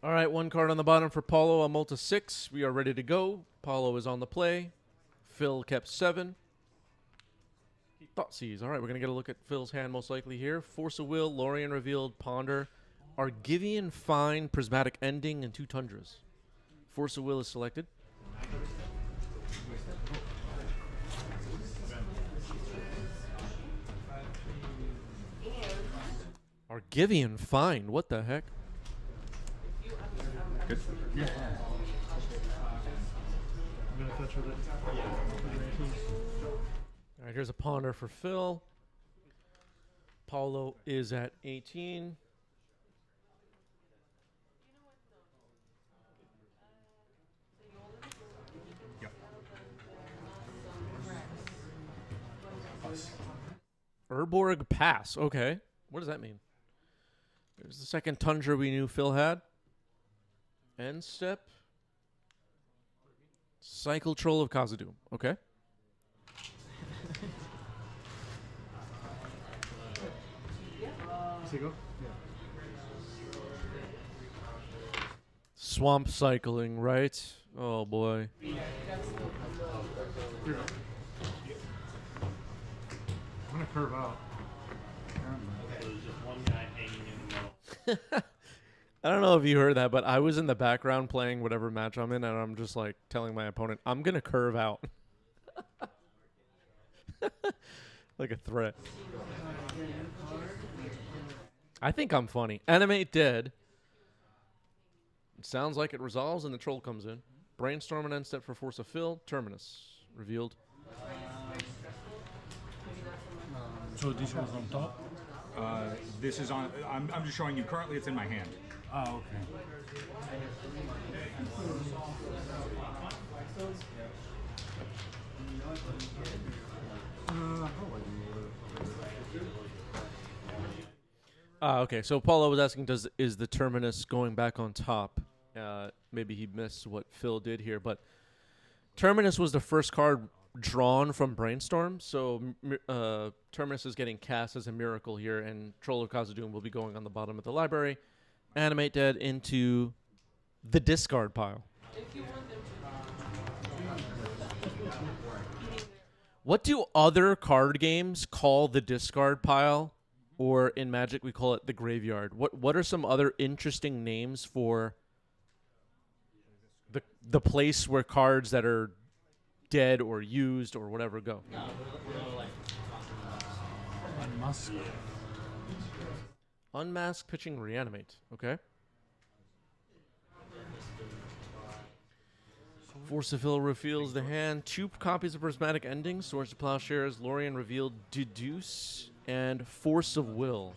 All right, one card on the bottom for Paulo, a Multi 6. We are ready to go. Paulo is on the play. Phil kept 7. Thoughtseize. All right, we're going to get a look at Phil's hand most likely here. Force of Will, Lorien Revealed, Ponder, Argivian Fine, Prismatic Ending, and 2 Tundras. Force of Will is selected. Argivian Fine, what the heck? Good. Yeah. I'm going to touch with it. All right, here's a Ponder for Phil. Paulo is at 18. Yep. Urborg Pass. Okay. What does that mean? There's the second Tundra we knew Phil had. End step. Cycle Troll of Khazad-dûm. Okay. Seagull? Swamp cycling, right? Oh boy. Yeah. I'm going to curve out. There's just one guy hanging in the middle. I don't know if you heard that, but I was in the background playing whatever match I'm in, and I'm just like telling my opponent, I'm going to curve out. Like a threat. I think I'm funny. Animate Dead. It sounds like it resolves and the troll comes in. Brainstorm and end step for Force of Fill. Terminus. Revealed. So this was on top? This is on. I'm just showing you. Currently, it's in my hand. Ah, okay. Okay, so Paulo was asking, is the Terminus going back on top? Maybe he missed what Phil did here, but Terminus was the first card drawn from Brainstorm, so Terminus is getting cast as a miracle here, and Troll of Khazad-dûm will be going on the bottom of the library. Animate Dead into the discard pile. What do other card games call the discard pile? Or in Magic, we call it the graveyard. What are some other interesting names for the place where cards that are dead or used or whatever go? Unmask. Unmask, pitching, reanimate. Okay. Force of Will reveals the hand. 2 copies of Prismatic Ending, Swords to Plowshares, Lorien Revealed, Deduce, and Force of Will.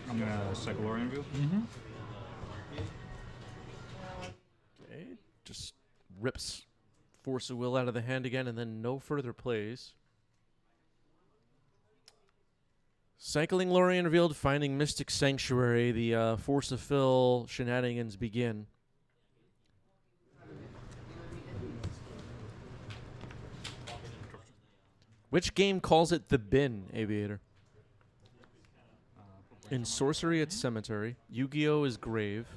I'm gonna cycle Lorien View. Okay. Just rips Force of Will out of the hand again, and then no further plays. Cycling Lorien Revealed, finding Mystic Sanctuary. The Force of Will shenanigans begin. Which game calls it the bin, Aviator? In Sorcery, it's Cemetery. Yu-Gi-Oh! Is Grave.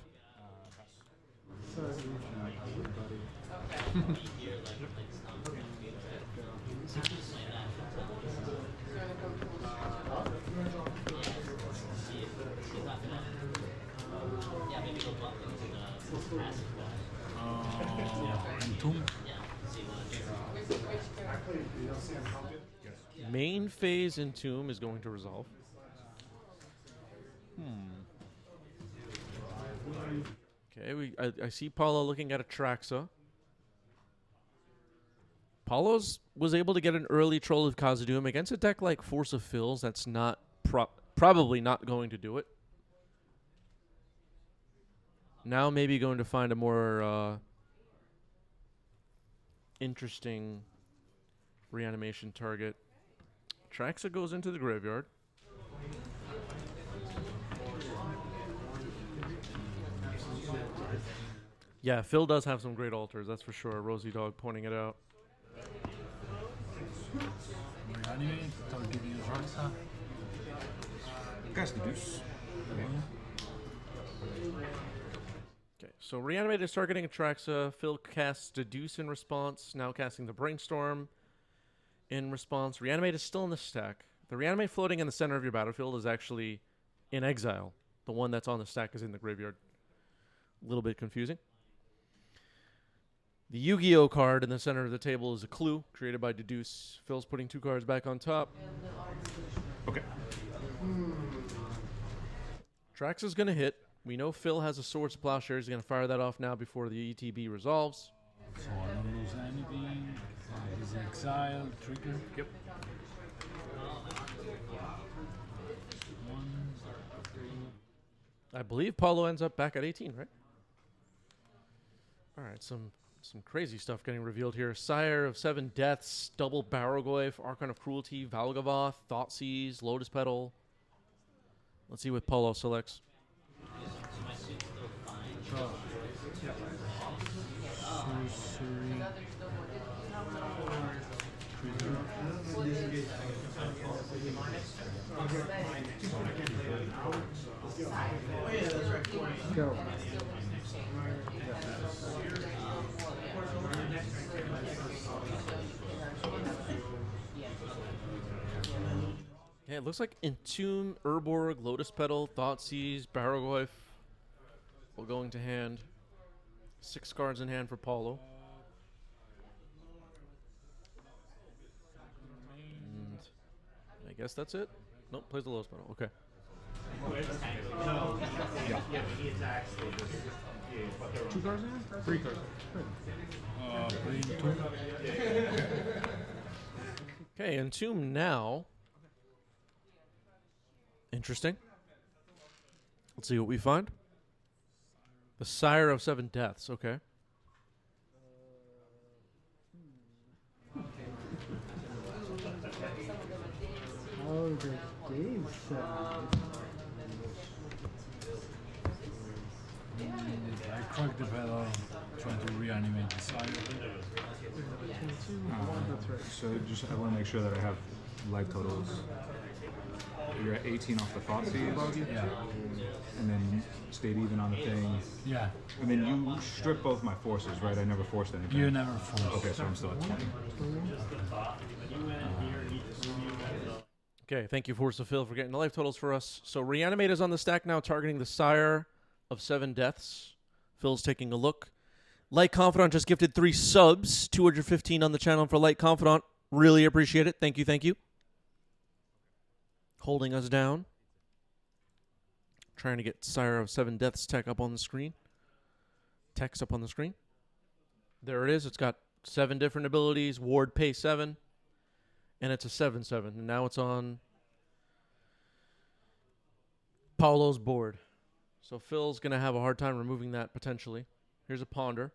Entomb. Main phase Entomb is going to resolve. Okay, I see Paulo looking at Atraxa. Paulo's was able to get an early Troll of Khazad-dûm against a deck like Force of Fills. That's not probably not going to do it. Now maybe going to find a more interesting reanimation target. Atraxa goes into the graveyard. Yeah, Phil does have some great altars, that's for sure. Rosie Dog pointing it out. Reanimate, I'll give you Atraxa. Cast the deuce. Okay, so Reanimated is targeting Atraxa. Phil casts Deduce in response, now casting the Brainstorm in response. Reanimate is still in the stack. The Reanimate floating in the center of your battlefield is actually in exile. The one that's on the stack is in the graveyard. A little bit confusing. The Yu-Gi-Oh card in the center of the table is a clue created by Deduce. Phil's putting 2 cards back on top. Okay. Trax is going to hit. We know Phil has a Swords Plowshare. He's going to fire that off now before the ETB resolves. So I don't lose anything. He's exiled. Trigger. Yep. 1, 2. I believe Paulo ends up back at 18, right? All right, some crazy stuff getting revealed here. Sire of 7 Deaths, Double Barrogoyf, Archon of Cruelty, Valgavoth, Thoughtseize, Lotus Petal. Let's see what Paulo selects. Draw. Sorcery. Trigger. Go. Yeah, it looks like Entomb, Urborg, Lotus Petal, Thoughtseize, Barrogoyf will go into hand. 6 cards in hand for Paulo. And I guess that's it. Nope, plays the Lotus Petal. Okay. Two cards in? 3 cards. Bring 2. Okay, Entomb now. Interesting. Let's see what we find. The Sire of 7 Deaths. Okay. Oh, the game sound. I cracked the pedal, trying to reanimate the side. That's right. So just I want to make sure that I have life totals. You're at 18 off the Thoughtseize, Yeah. and then stayed even on the thing. Yeah. And then you stripped both my forces, right? I never forced anything. You never forced. Okay, so I'm still at 20. Okay, thank you, Force of Phil, for getting the life totals for us. So Reanimate is on the stack now, targeting the Sire of 7 Deaths. Phil's taking a look. Light Confidant just gifted 3 subs, 215 on the channel for Light Confidant. Really appreciate it. Thank you, thank you. Holding us down. Trying to get Sire of 7 Deaths tech up on the screen. Text up on the screen. There it is. It's got 7 different abilities. Ward pay 7. And it's a 7/7. And now it's on Paulo's board. So Phil's going to have a hard time removing that potentially. Here's a Ponder.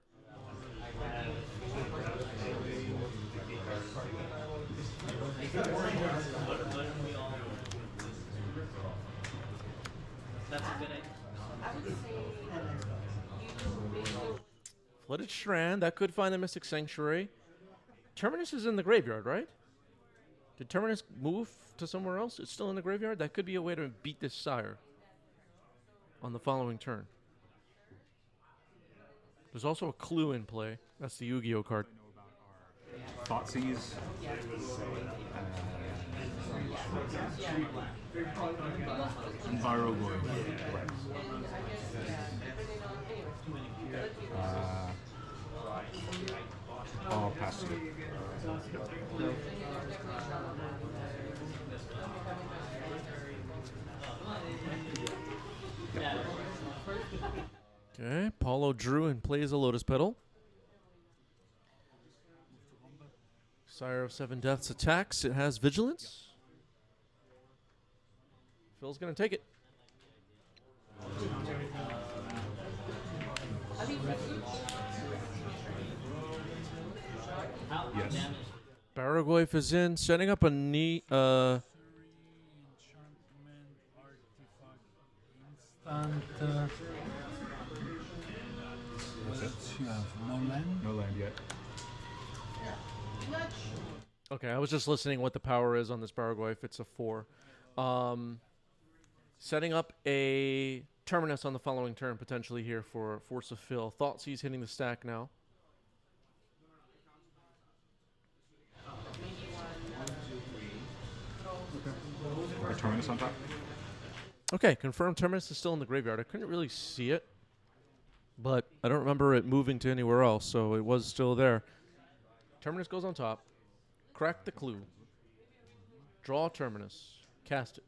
Flooded Strand. That could find the Mystic Sanctuary. Terminus is in the graveyard, right? Did Terminus move to somewhere else? It's still in the graveyard? That could be a way to beat this Sire on the following turn. There's also a clue in play. That's the Yu-Gi-Oh card. Thoughtseize. Barrogoyf. I'll pass it. Okay, Paulo drew and plays a Lotus Petal. Sire of 7 Deaths attacks. It has Vigilance. Phil's going to take it. Yes. Barrogoyf is in, setting up a knee. Enchantment, artifact, instant. You have no land. No land yet. Okay, I was just listening what the power is on this Barrogoyf. It's a 4. Setting up a Terminus on the following turn, potentially here for Force of Phil. Thoughtseize hitting the stack now. A Terminus on top. Okay, confirmed Terminus is still in the graveyard. I couldn't really see it, but I don't remember it moving to anywhere else, so it was still there. Terminus goes on top. Crack the clue. Draw Terminus. Cast it.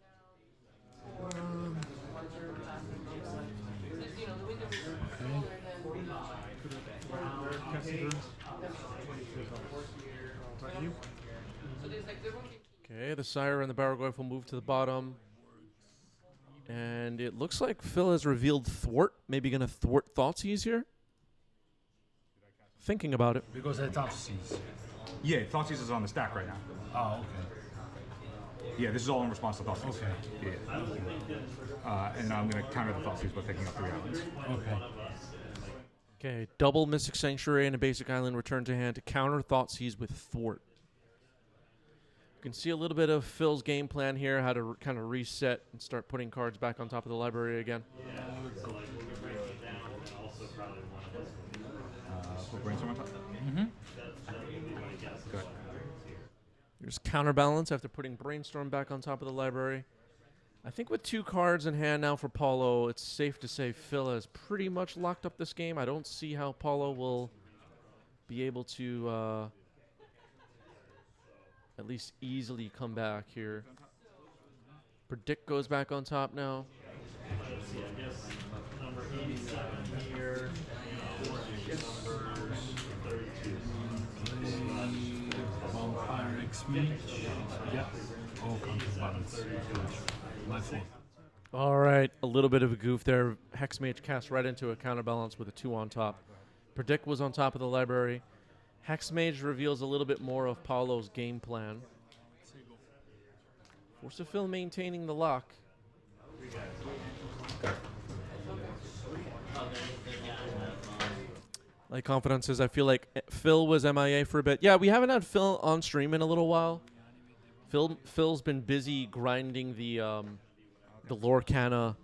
Okay, the Sire and the Baragorf will move to the bottom. And it looks like Phil has revealed Thwart. Maybe going to thwart Thoughtseize here. Thinking about it. Because I thought seas. Yeah, Thoughtseize is on the stack right now. Oh, okay. Yeah, this is all in response to Thoughtseize. Okay. Yeah. And I'm going to counter the Thoughtseize by picking up 3 islands. Okay. Okay, double Mystic Sanctuary and a basic island return to hand to counter Thoughtseize with Thwart. You can see a little bit of Phil's game plan here, how to kind of reset and start putting cards back on top of the library again. Put Brainstorm on top. Good. Here's Counterbalance after putting Brainstorm back on top of the library. I think with 2 cards in hand now for Paulo, it's safe to say Phil has pretty much locked up this game. I don't see how Paulo will be able to at least easily come back here. Predict goes back on top now. I guess number 87 here. Numbers 32. Vampire X-Mage. Yeah. Oh, counterbalance. My fault. All right, a little bit of a goof there. Hexmage cast right into a counterbalance with a 2 on top. Predict was on top of the library. Hexmage reveals a little bit more of Paulo's game plan. Force of Phil maintaining the lock. Like Confidence says, I feel like Phil was MIA for a bit. Yeah, we haven't had Phil on stream in a little while. Phil's been busy grinding the Lorcana.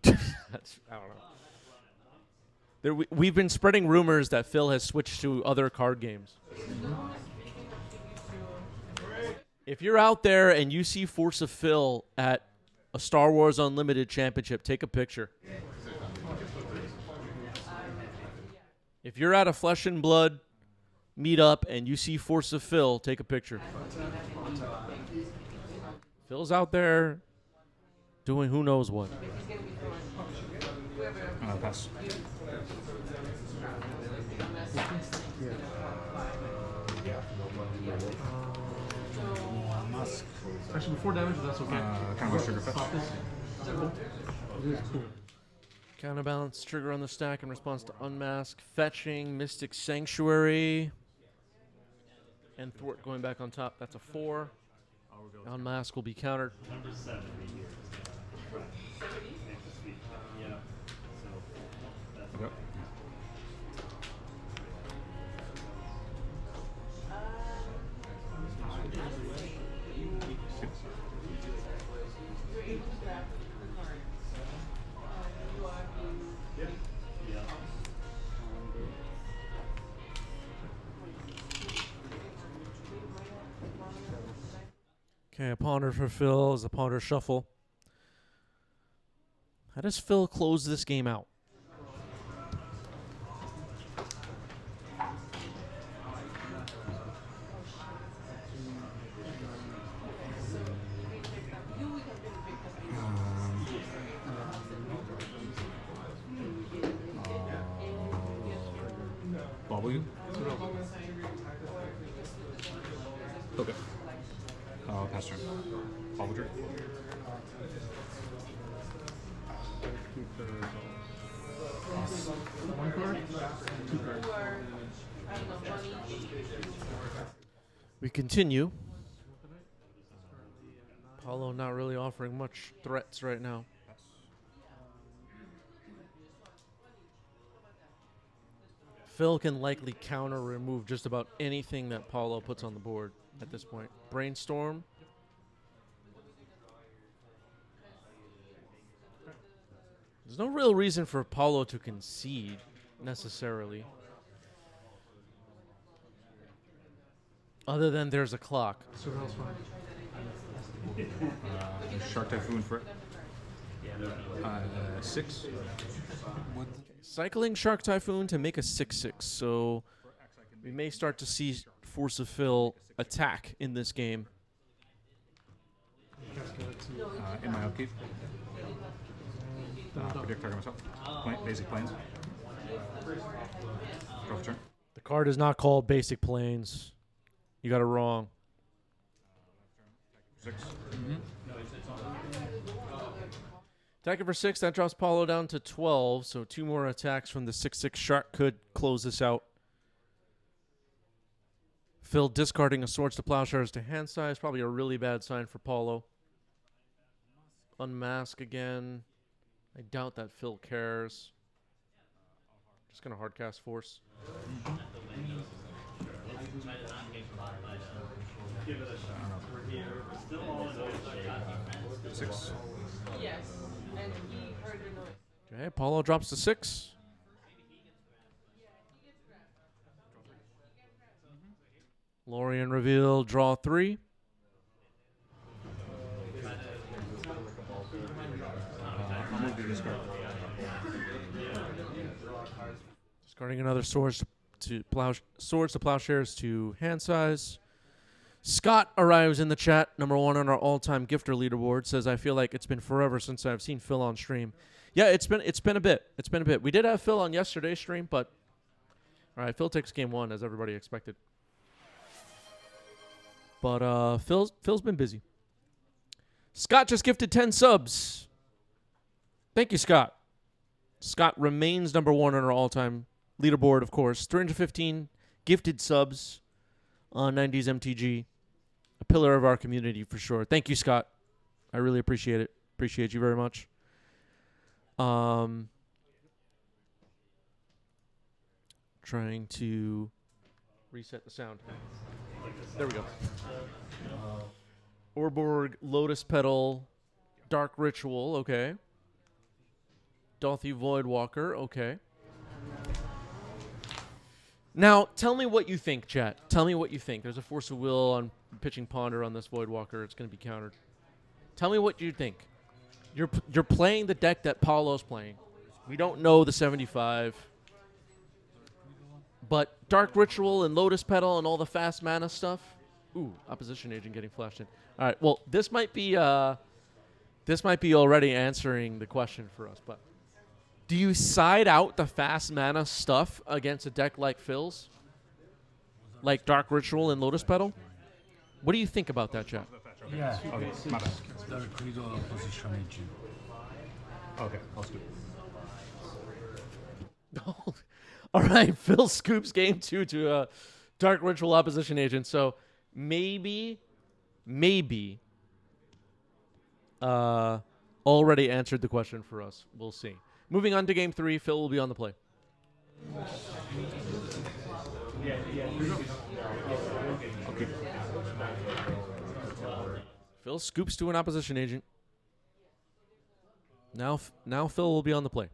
I don't know. We've been spreading rumors that Phil has switched to other card games. If you're out there and you see Force of Phil at a Star Wars Unlimited championship, take a picture. If you're at a Flesh and Blood meetup and you see Force of Phil, take a picture. Phil's out there doing who knows what. Pass. Mask. Actually, before damage, that's okay. Kind of sugar fetch. Stop this. It is cool. Counterbalance trigger on the stack in response to Unmask, fetching, Mystic Sanctuary, and Thwart going back on top. That's a 4. Unmask will be countered. Number 70 here. Right. Make the speed. Yeah. So that's Yep. Okay, a ponder for Phil is a ponder shuffle. How does Phil close this game out? Bobble you? Okay. Pass turn. Bobble turn. Keep the one card, 2 cards. We continue. Paulo not really offering much threats right now. Phil can likely counter remove just about anything that Paulo puts on the board at this point. Brainstorm. no real reason for Paulo to concede, necessarily. Other than there's a clock. Surveil's fine. Shark Typhoon for 6. What? Cycling Shark Typhoon to make a 6/6. So we may start to see Force of Phil attack in this game. Cascade to In my upkeep. Predict target myself. Basic planes. Draw for turn. The card is not called Basic Planes. You got it wrong. 6. Attacking for 6, that drops Paulo down to 12. So 2 more attacks from the 6/6 Shark could close this out. Phil discarding a Swords to Plowshares to hand size. Probably a really bad sign for Paulo. Unmask again. I doubt that Phil cares. Just going to hardcast Force. Six. Okay, Paulo drops to 6. Lorien reveal, draw 3. Move to discard. Discarding another Swords to Plowshares to hand size. Scott arrives in the chat, number 1 on our all-time gifter leaderboard. Says, "I feel like it's been forever since I've seen Phil on stream." Yeah, it's been a bit. It's been a bit. We did have Phil on yesterday's stream, but all right, Phil takes game 1 as everybody expected. But Phil's been busy. Scott just gifted 10 subs. Thank you, Scott. Scott remains number 1 on our all-time leaderboard, of course. 315 gifted subs on 90s MTG. A pillar of our community for sure. Thank you, Scott. I really appreciate it. Appreciate you very much. Trying to reset the sound. There we go. Orborg, Lotus Petal, Dark Ritual, okay. Dolthy Voidwalker, okay. Now, tell me what you think, chat. Tell me what you think. There's a Force of Will on pitching Ponder on this Voidwalker. It's going to be countered. Tell me what you think. You're playing the deck that Paulo's playing. We don't know the 75. But Dark Ritual and Lotus Petal and all the fast mana stuff. Ooh, Opposition Agent getting flashed in. All right, well, this might be already answering the question for us, but do you side out the fast mana stuff against a deck like Phil's? Like Dark Ritual and Lotus Petal? What do you think about that, chat? Yeah. Okay, my bad. Dark Riddle Opposition Agent. Okay, I'll scoop. All right, Phil scoops game 2 to Dark Ritual Opposition Agent. So maybe already answered the question for us. We'll see. Moving on to game 3, Phil will be on the play. Okay. Phil scoops to an Opposition Agent. Now Phil will be on the play.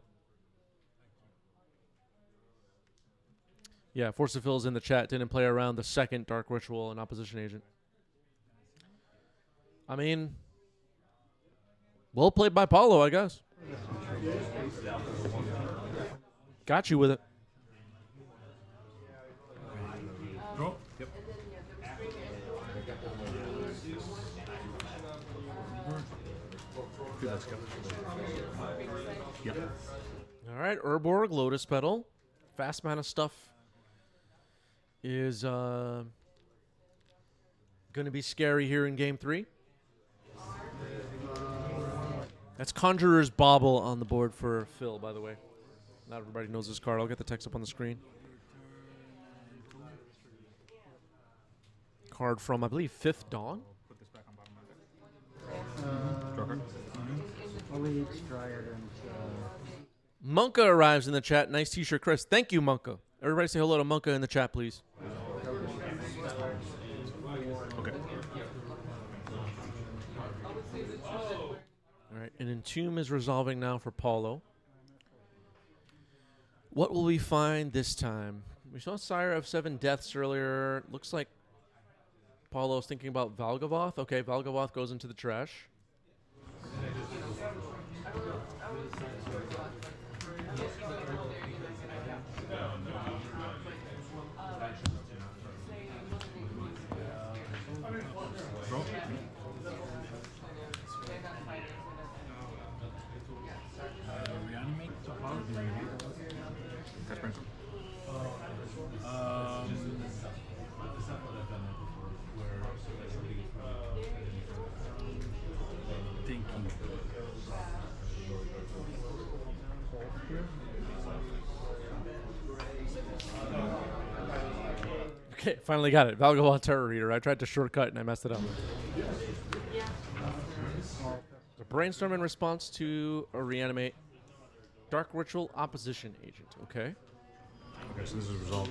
Yeah, Force of Phil's in the chat. Didn't play around the second Dark Ritual and Opposition Agent. I mean, well played by Paulo, I guess. Got you with it. Draw. Yep. Okay, let's go. Yep. All right, Urborg, Lotus Petal. Fast mana stuff is going to be scary here in game 3. That's Conjurer's Bauble on the board for Phil, by the way. Not everybody knows this card. I'll get the text up on the screen. Card from, I believe, Fifth Dawn. Put this back on bottom. Draw card. Elite, Dryad, and Monka arrives in the chat. Nice t-shirt, Chris. Thank you, Monka. Everybody say hello to Monka in the chat, please. Okay. All right, and Entomb is resolving now for Paulo. What will we find this time? We saw Sire of 7 Deaths earlier. Looks like Paulo's thinking about Valgavoth. Okay, Valgavoth goes into the trash. Draw. Reanimate. Cash brainstorm. Thinking. Okay, finally got it. Valgavoth Terror Reader. I tried to shortcut and I messed it up. A brainstorm in response to a reanimate. Dark Ritual Opposition Agent. Okay. Okay, so this is a result.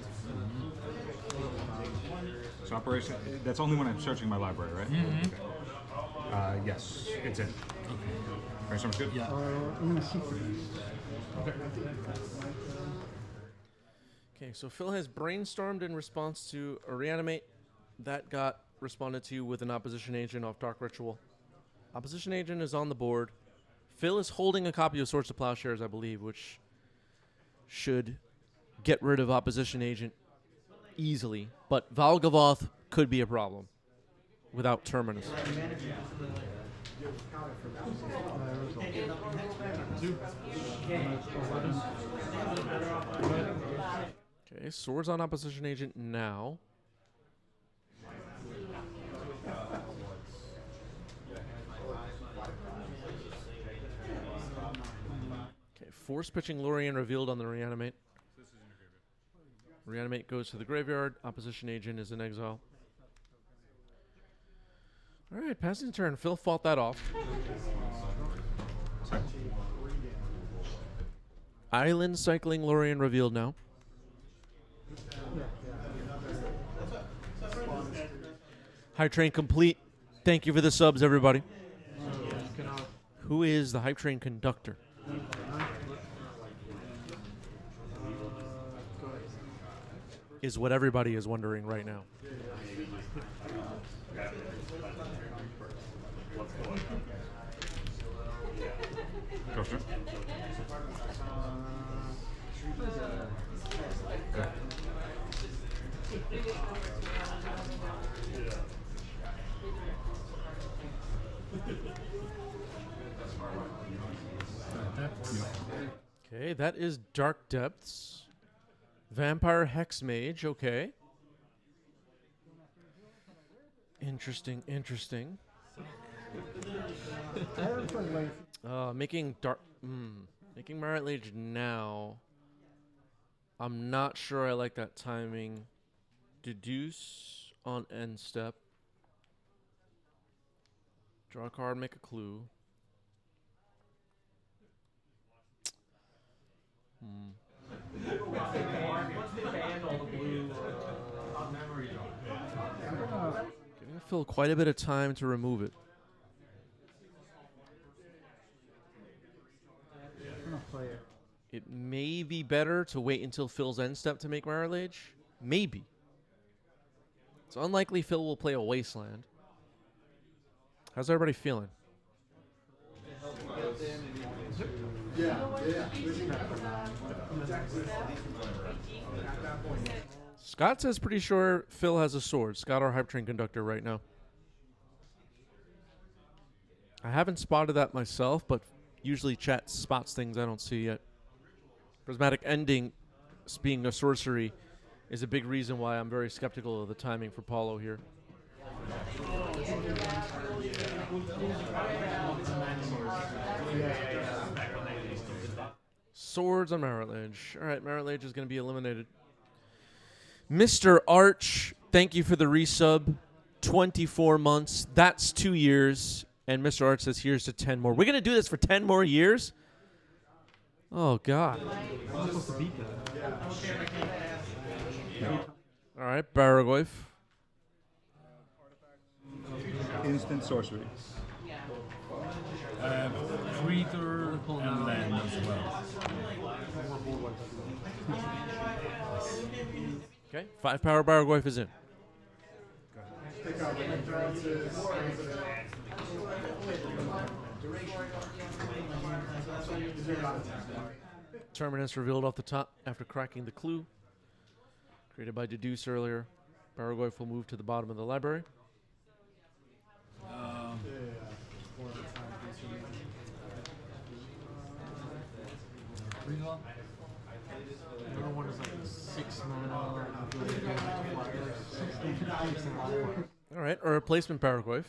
So operation. That's only when I'm searching my library, right? Okay. Yes, it's in. Okay. Brainstorm's good. Yeah. I'm gonna see for you. Okay, so Phil has brainstormed in response to a reanimate. That got responded to with an opposition agent off Dark Ritual. Opposition agent is on the board. Phil is holding a copy of Swords to Plowshares, I believe, which should get rid of opposition agent easily. But Valgavoth could be a problem without Terminus. Okay, Swords on opposition agent now. Okay, force pitching Lorien revealed on the reanimate. Reanimate goes to the graveyard. Opposition agent is in exile. All right, passing the turn. Phil fought that off. Island cycling Lorien revealed now. Hype train complete. Thank you for the subs, everybody. Who is the hype train conductor? Is what everybody is wondering right now. Go for it. Okay. Okay, that is Dark Depths. Vampire Hex Mage, okay. Interesting, interesting. Making Marit Lage now. I'm not sure I like that timing. Deduce on end step. Draw a card, make a clue. Giving Phil quite a bit of time to remove it. It may be better to wait until Phil's end step to make Marit Lage. Maybe. It's unlikely Phil will play a Wasteland. How's everybody feeling? Scott says pretty sure Phil has a sword. Scott, our hype train conductor right now. I haven't spotted that myself, but usually chat spots things I don't see yet. Prismatic Ending, being a sorcery, is a big reason why I'm very skeptical of the timing for Paulo here. Swords on Marit Lage. All right, Marit Lage is going to be eliminated. Mr. Arch, thank you for the resub. 24 months. That's 2 years. And Mr. Arch says, here's to 10 more. We're going to do this for 10 more years? Oh, God. I'm supposed to beat that. All right, Baragoyf. Instant sorcery. Creature and land as well. Okay, 5 power Bargoyf is in. Terminus revealed off the top after cracking the clue. Created by Deduce earlier. Bargoyf will move to the bottom of the library. Regal. The other one is like 6 mana. All right, a replacement Bargoyf.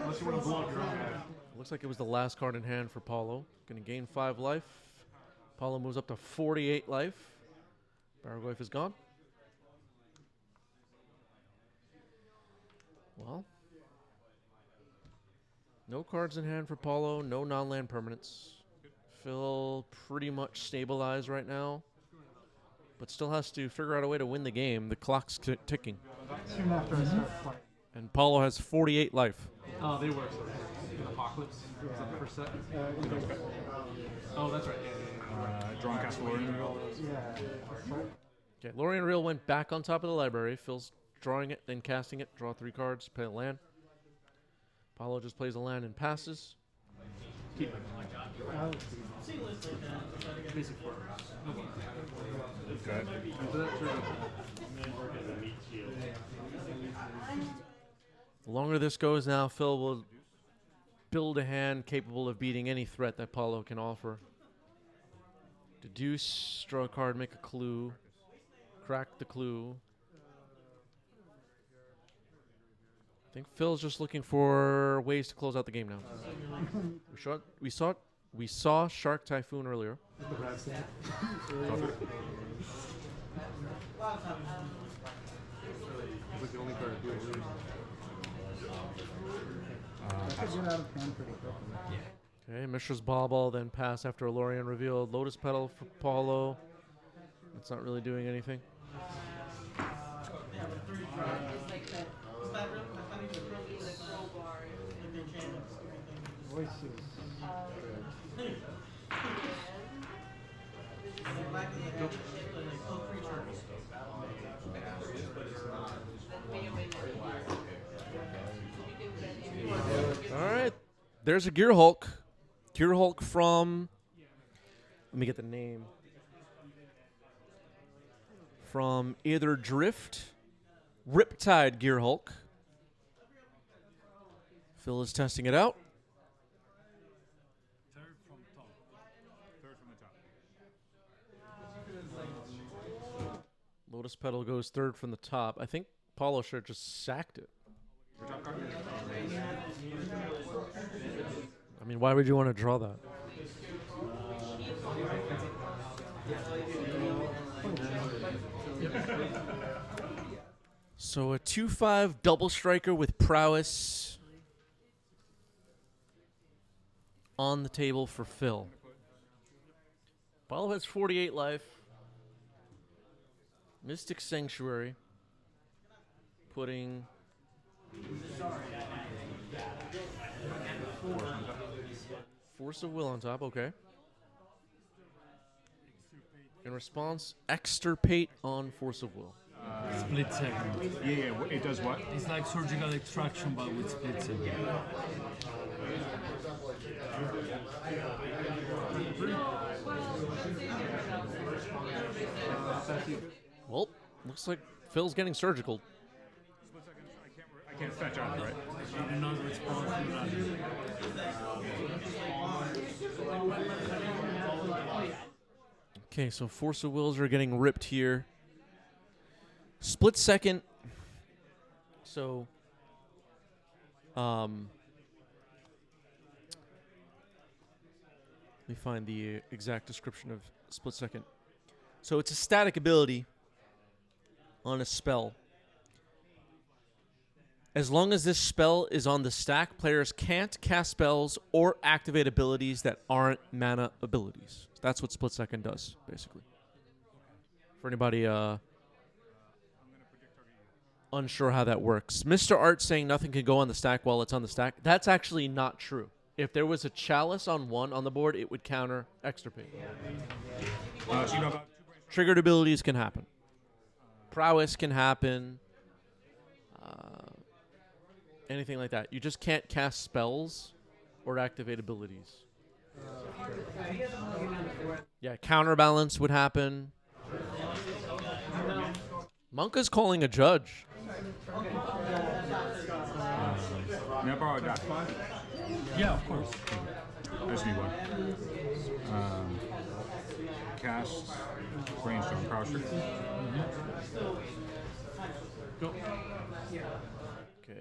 Unless you want to blow up your own guy. Looks like it was the last card in hand for Paulo. Going to gain 5 life. Paulo moves up to 48 life. Bargoyf is gone. Well, no cards in hand for Paulo. No non-land permanents. Phil pretty much stabilized right now, but still has to figure out a way to win the game. The clock's ticking. Soon after I start playing. And Paulo has 48 life. Oh, they work. In Apocalypse. Is that the first set? Oh, that's right. Drawn cast Lorien. Okay, Lorien Reel went back on top of the library. Phil's drawing it, then casting it. Draw 3 cards, play a land. Paulo just plays a land and passes. Keep it. Basic form. Okay. The longer this goes now, Phil will build a hand capable of beating any threat that Paulo can offer. Deduce, draw a card, make a clue, crack the clue. I think Phil's just looking for ways to close out the game now. We saw Shark Typhoon earlier. Like the only card I do. Get out of hand pretty quickly. Okay, Mishra's Bauble, then pass after a Lorien reveal. Lotus Petal for Paulo. That's not really doing anything. Voices. All right, there's a Gearhulk. Gearhulk from, let me get the name. From either Drift, Riptide Gearhulk. Phil is testing it out. Third from top. Third from the top. Lotus Petal goes third from the top. I think Paulo should have just sacked it. I mean, why would you want to draw that? So a 2/5 double striker with prowess on the table for Phil. Paulo has 48 life. Mystic Sanctuary. Putting Force of Will on top, okay. In response, Extirpate on Force of Will. Split second. Yeah, it does what? It's like surgical extraction, but with split second. Well, looks like Phil's getting surgical. I can't fetch out, right? You do not respond to that. Okay, so Force of Wills are getting ripped here. Split second. So, let me find the exact description of split second. So it's a static ability on a spell. As long as this spell is on the stack, players can't cast spells or activate abilities that aren't mana abilities. That's what split second does, basically. For anybody unsure how that works. Mr. Art saying nothing can go on the stack while it's on the stack. That's actually not true. If there was a chalice on one on the board, it would counter extirpate. So you know about Triggered abilities can happen. Prowess can happen. Anything like that. You just can't cast spells or activate abilities. Yeah, counterbalance would happen. Monka's calling a judge. May I borrow a dot 5? Yeah, of course. I just need one. Cast Brainstorm Power Trigger. Okay,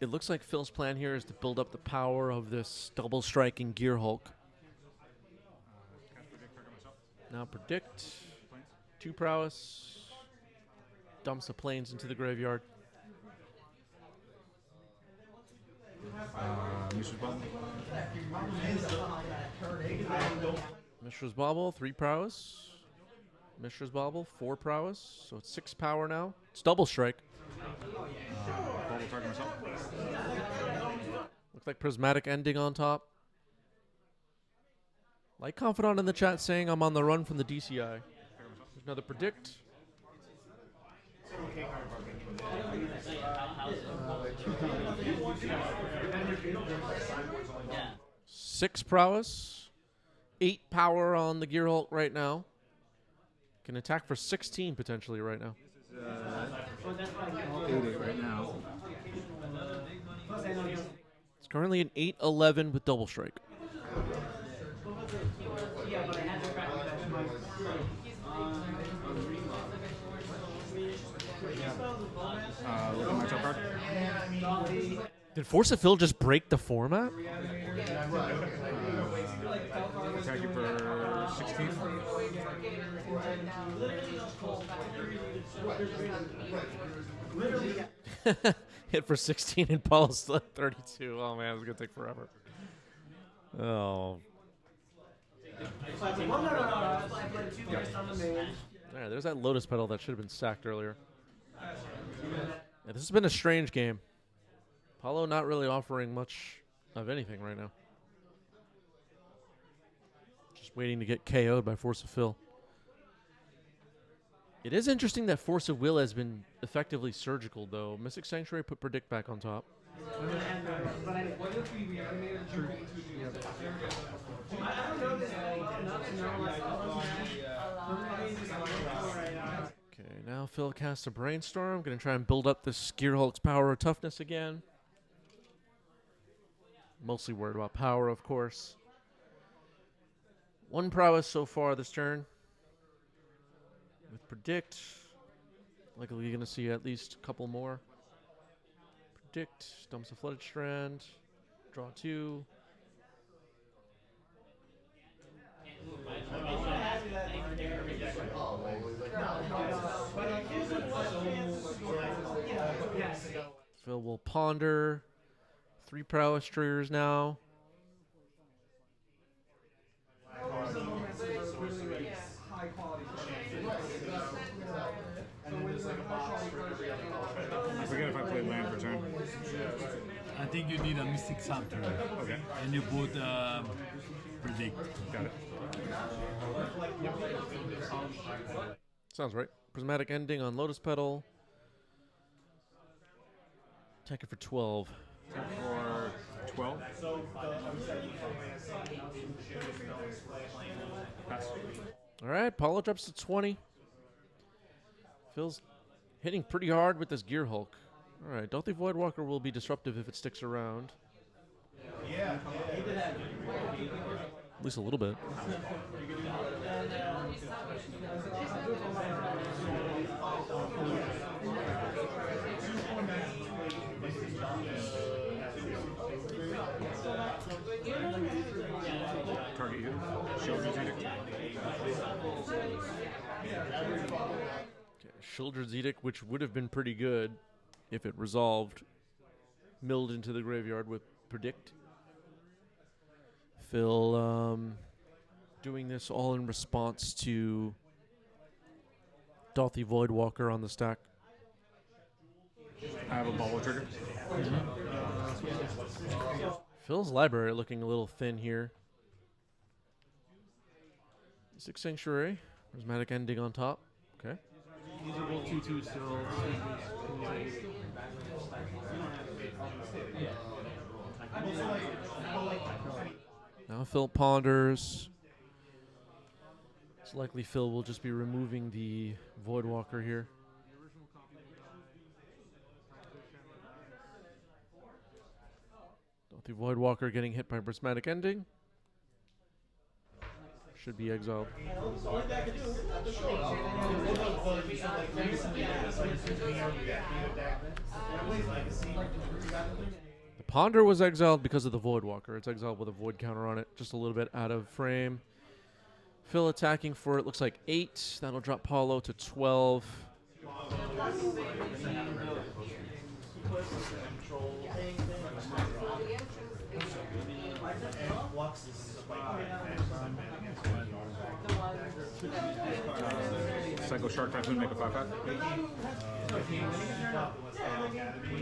it looks like Phil's plan here is to build up the power of this double striking Gearhulk. Now predict. 2 prowess. Dumps the planes into the graveyard. Mishra's Bubble. Mishra's Bauble, 3 prowess. Mishra's Bauble, 4 prowess. So it's 6 power now. It's double strike. Bubble target myself. Looks like prismatic ending on top. Light Confidant in the chat saying I'm on the run from the DCI. There's another predict. Six prowess. 8 power on the Gearhulk right now. Can attack for 16 potentially right now. 8 right now. It's currently an 8-11 with double strike. Look at my top card. Did Force of Phil just break the format? Attack you for 16. Hit for 16 and Paul's still at 32. Oh man, it's gonna take forever. Oh. Alright, there's that Lotus Petal that should have been sacked earlier. Yeah, this has been a strange game. Paulo not really offering much of anything right now. Just waiting to get KO'd by Force of Phil. It is interesting that Force of Will has been effectively surgical, though. Mystic Sanctuary put Predict back on top. Okay, now Phil casts a Brainstorm. Going to try and build up this Gearhulk's power or toughness again. Mostly worried about power, of course. 1 prowess so far this turn. With Predict, likely you're going to see at least a couple more. Predict, dumps a Flooded Strand, draw 2. Phil will ponder. 3 prowess triggers now. I forget if I played land for turn. I think you need a Mystic Sanctuary. Okay. And you put Predict. Got it. Sounds right. Prismatic Ending on Lotus Petal. Attack it for 12. For 12. Pass. All right, Paulo drops to 20. Phil's hitting pretty hard with this Gearhulk. All right, Dorothy Voidwalker will be disruptive if it sticks around. At least a little bit. Target you. Shieldred's Edict. Okay, Shieldred's Edict, which would have been pretty good if it resolved, milled into the graveyard with Predict. Phil doing this all in response to Dorothy Voidwalker on the stack. I have a bubble trigger. Phil's library looking a little thin here. Mystic Sanctuary. Prismatic Ending on top. Okay. These are both 2/2 still. Now Phil ponders. It's likely Phil will just be removing the Voidwalker here. The Voidwalker getting hit by Prismatic Ending. Should be exiled. The Ponder was exiled because of the Voidwalker. It's exiled with a Void counter on it, just a little bit out of frame. Phil attacking for it looks like 8. That'll drop Paulo to 12. Psycho Shark Typhoon, make a 5/5.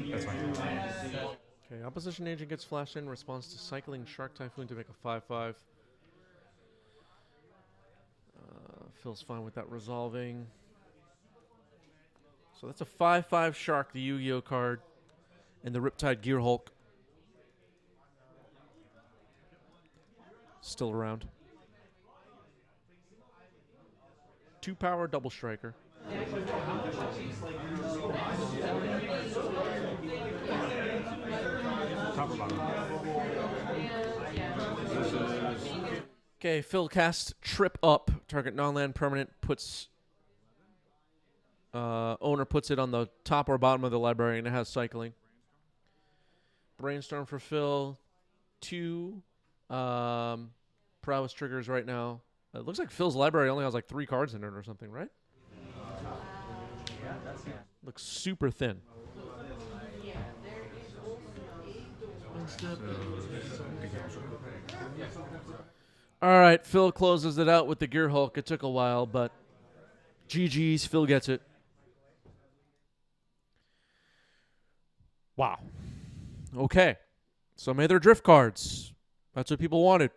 That's fine. Okay, opposition agent gets flashed in, responds to cycling Shark Typhoon to make a 5/5. Phil's fine with that resolving. So that's a 5/5 Shark, the Yu-Gi-Oh card, and the Riptide Gearhulk. Still around. 2 power double striker. Top or bottom? Okay, Phil casts Trip Up. Target non-land permanent puts... owner puts it on the top or bottom of the library, and it has cycling. Brainstorm for Phil. 2 prowess triggers right now. It looks like Phil's library only has like 3 cards in it or something, right? Looks super thin. All right, Phil closes it out with the Gearhulk. It took a while, but GG's, Phil gets it. Wow. Okay. So may they're drift cards. That's what people wanted.